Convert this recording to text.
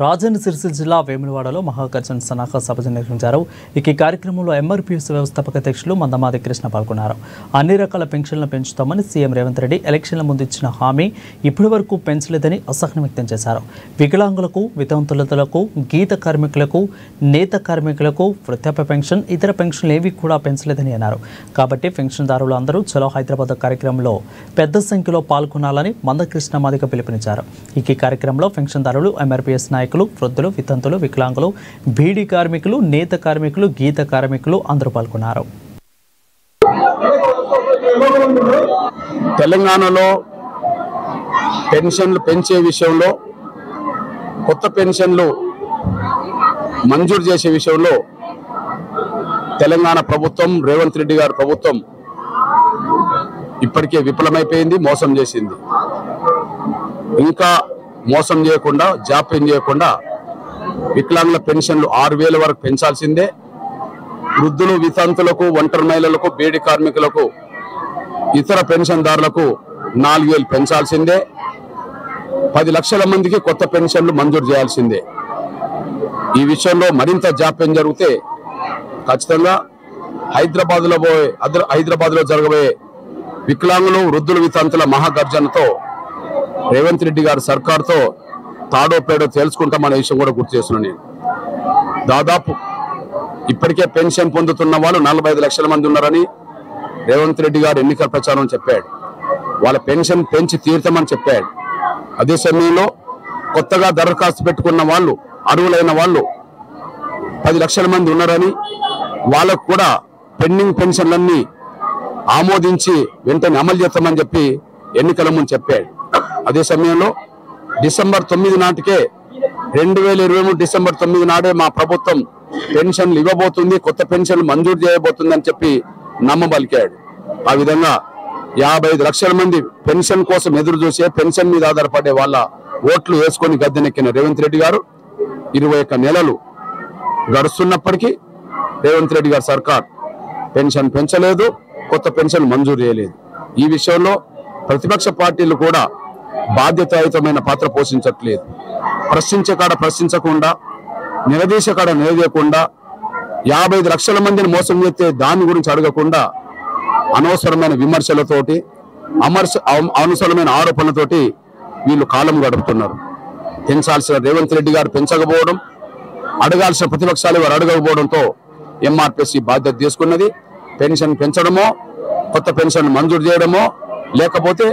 రాజన్న సిరిసిల్ల జిల్లా వేములవాడలో మహాగర్జన సన్నాహక సభ నిర్వహించారు. ఈ కార్యక్రమంలో ఎంఆర్పీఎస్ వ్యవస్థాపక అధ్యక్షులు మందమాది కృష్ణ పాల్గొన్నారు. అన్ని రకాల పెన్షన్లను పెంచుతామని సీఎం రేవంత్ రెడ్డి ఎలక్షన్ల ముందు ఇచ్చిన హామీ ఇప్పటి వరకు పెంచలేదని అసహనం వ్యక్తం చేశారు. వికలాంగులకు, వితంతులకు, గీత కార్మికులకు, నేత కార్మికులకు వృద్ధాప్య పెన్షన్, ఇతర పెన్షన్లు ఏవి కూడా పెంచలేదని అన్నారు. కాబట్టి పెన్షన్దారులు అందరూ చలో హైదరాబాద్ కార్యక్రమంలో పెద్ద సంఖ్యలో పాల్గొనాలని మందకృష్ణ మాదిగ పిలుపునిచ్చారు. ఈ కార్యక్రమంలో పెన్షన్దారులు, ఎంఆర్పీఎస్ నాయకులు, వృద్ధులు, వితంతులు, వికలాంగులు, బీడీ కార్మికులు, నేత కార్మికులు, గీత కార్మికులు అందరూ పాల్గొన్నారు. తెలంగాణలో పెన్షన్లు పెంచే విషయంలో, కొత్త పెన్షన్లు మంజూరు చేసే విషయంలో తెలంగాణ ప్రభుత్వం, రేవంత్ రెడ్డి గారి ప్రభుత్వం ఇప్పటికే విఫలమైపోయింది, మోసం చేసింది. ఇంకా మోసం చేయకుండా, జాప్యం చేయకుండా వికలాంగుల పెన్షన్లు 6,000 వరకు పెంచాల్సిందే. వృద్ధులు, వితంతులకు, ఒంటరి మహిళలకు, బీడీ కార్మికులకు, ఇతర పెన్షన్దారులకు 4,000 పెంచాల్సిందే. 10 లక్షల మందికి కొత్త పెన్షన్లు మంజూరు చేయాల్సిందే. ఈ విషయంలో మరింత జాప్యం జరిగితే ఖచ్చితంగా హైదరాబాద్లో జరగబోయే వికలాంగులు, వృద్ధులు, వితంతుల మహాగర్జనతో రేవంత్ రెడ్డి గారి సర్కార్తో తాడో పేడో తేల్చుకుంటామనే విషయం కూడా గుర్తు చేస్తున్నాను. నేను దాదాపు ఇప్పటికే పెన్షన్ పొందుతున్న వాళ్ళు 45 లక్షల మంది ఉన్నారని రేవంత్ రెడ్డి గారు ఎన్నికల ప్రచారం చెప్పాడు. వాళ్ళ పెన్షన్ పెంచి తీర్తామని చెప్పాడు. అదే సమయంలో కొత్తగా దరఖాస్తు పెట్టుకున్న వాళ్ళు, అర్హులైన వాళ్ళు 10 లక్షల మంది ఉన్నారని వాళ్ళకు కూడా పెండింగ్ పెన్షన్లన్నీ ఆమోదించి వెంటనే అమలు చేస్తామని చెప్పి ఎన్నికల ముందు చెప్పాడు. అదే సమయంలో డిసెంబర్ 9 నాటికే 2023 డిసెంబర్ 9 నాడే మా ప్రభుత్వం పెన్షన్లు ఇవ్వబోతుంది, కొత్త పెన్షన్లు మంజూరు చేయబోతుంది అని చెప్పి నమ్మబలికాడు. ఆ విధంగా 55 లక్షల మంది పెన్షన్ కోసం ఎదురు చూసే, పెన్షన్ మీద ఆధారపడే వాళ్ళ ఓట్లు వేసుకొని గద్దెనెక్కిన రేవంత్ రెడ్డి గారు 21 నెలలు గడుస్తున్నప్పటికీ రేవంత్ రెడ్డి గారి సర్కార్ పెన్షన్ పెంచలేదు, కొత్త పెన్షన్ మంజూరు చేయలేదు. ఈ విషయంలో ప్రతిపక్ష పార్టీలు కూడా బాధ్యతాయుతమైన పాత్ర పోషించట్లేదు. ప్రశ్నించే కాడ ప్రశ్నించకుండా, నిలదీసే కాడ నిలదీయకుండా, 55 లక్షల మందిని మోసం చేస్తే దాని గురించి అడగకుండా అనవసరమైన విమర్శలతోటి, అనవసరమైన ఆరోపణలతోటి వీళ్ళు కాలం గడుపుతున్నారు. పెంచాల్సిన రేవంత్ రెడ్డి గారు పెంచకపోవడం, అడగాల్సిన ప్రతిపక్షాలు వారు అడగకపోవడంతో ఎంఆర్పీఎస్ బాధ్యత తీసుకున్నది. పెన్షన్ పెంచడమో, కొత్త పెన్షన్ మంజూరు చేయడమో, లేకపోతే